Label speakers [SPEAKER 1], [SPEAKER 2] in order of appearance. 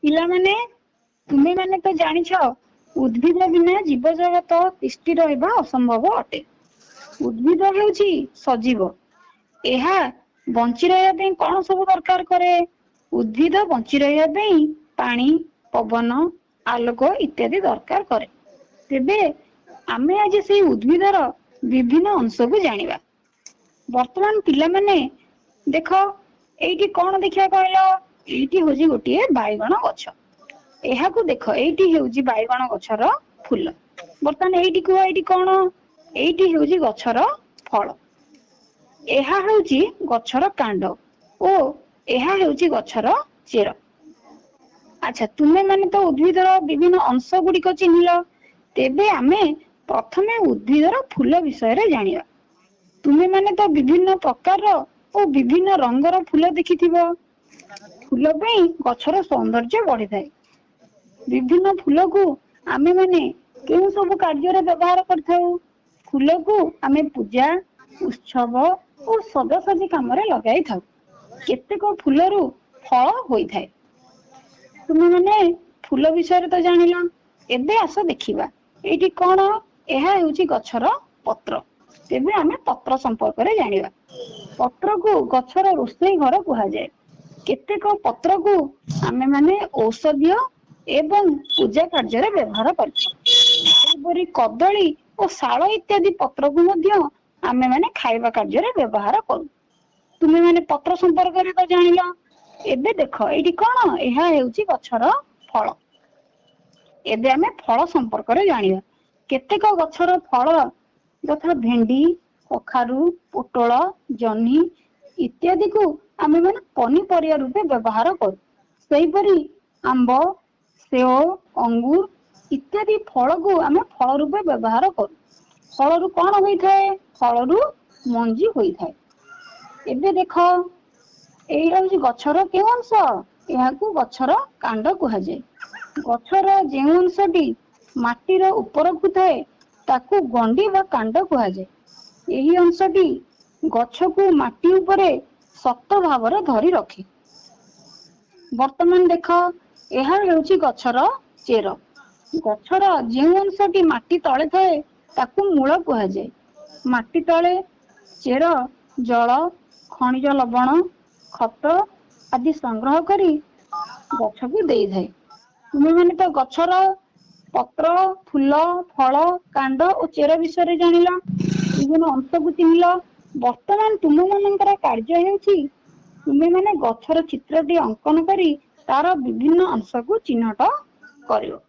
[SPEAKER 1] पिला माने तुमे माने तो जानिछ उद्भिद बिना जीव जगत तिष्ठि रहिबा असंभव अटे। उद्भिद हेउची सजीव। एहा बंची रहिया पे कौन सब दरकार करे? उद्भिद बंची रहिया पे पानी, पवन, आलोक इत्यादि दरकार करे। तेबे आमे आज से उद्भिदर विभिन्न अंश को जानिबा। वर्तमान पिला माने देख एइटी कौन देखिया कहलो? एइटी होजी गोटिए बाइगण गछ। एहाकू देख एइटी हेउजी बाइगण गछर फूल। वर्तमान एइटी को एइटी कौन? एइटी हेउजी गछर फल। एहा हेउची गछर कांड ओ एहा हेउची गछर चेर। अच्छा तुमे माने तो उद्भिदर विभिन्न अंश गुड़िक चिन्हिल। तेबे आमे प्रथमे उद्भिदर फूल विषय रे जानिबा। तुमे माने तो विभिन्न प्रकार ओ विभिन्न रंगर फूल देखिथिबो। फूल पे गछर सौंदर्य बढ़ी थाए। विभिन्न फूल को आमे माने केउ सब कार्य रे व्यवहार करथाउ? फूल को आमे पूजा, उत्सव और सजासजी काम रे लगाई थाउ। केतेक फूलरू फल होई थाए। तुमे माने फूल विषय रे तो जानिला। एबे आस देखिबा एठी कोन? एहा हेउची गछर पत्र। तेबे आमे पत्र संपर्क रे जानिबा। पत्र को गछर रोसई घर कुहा जाय। केतेक पत्र को आमे माने औषधीय एवं पूजा कार्य रे व्यवहार करथाउ। सेपरि कदली और शाल इत्यादि पत्र को मध्य आमे माने खाइबा कार्य रे व्यवहार करू। तुमे माने पत्र संपर्क रे तो जानिला। एबे देख एठी कोन? एहा हेउची गछर फल। एबे आमे फल संपर्क रे जानिबा। केतेक गछर फल यथा भेंडी, कखारू, पोटल, जन्ही इत्यादि को आमे माने पनीपरिया रूपे व्यवहार करू। सेहिपरि आंब, सेओ, अंगूर इत्यादि फल को आमे फल रूपे व्यवहार करू। फल रु कोन होई थाए? फल रु मंजी होई थाए। एबे देख एई होउची गछर केउ अंश? एहाकू गछर कांड कुहा जाय। गछर जेउ अंशटी माटीर उपरकू थाए ताकू गंडी बा कांड कुहा जाय। एही अंशटी गछ को माटी उपरे शक्त भावरे धरी रखे। वर्तमान देख एहा हेउची गछर चेर। गछर जेउ अंशटी माटी तळे थाए ताकू मूल कुहा जाय। माटी तळे चेर जल, खनिज लवण, खत आदि संग्रह करी गछ को देई थाए। तुमे माने तो गछर पत्र, फूल, फल, कांड और चेर विषय रे जानिला। विभिन्न अंश को चिन्हिला। वर्तमान तुम मानकर कार्य हेउची तुमे माने गछर चित्रटी अंकन करी तार विभिन्न अंश को चिन्हट करियो।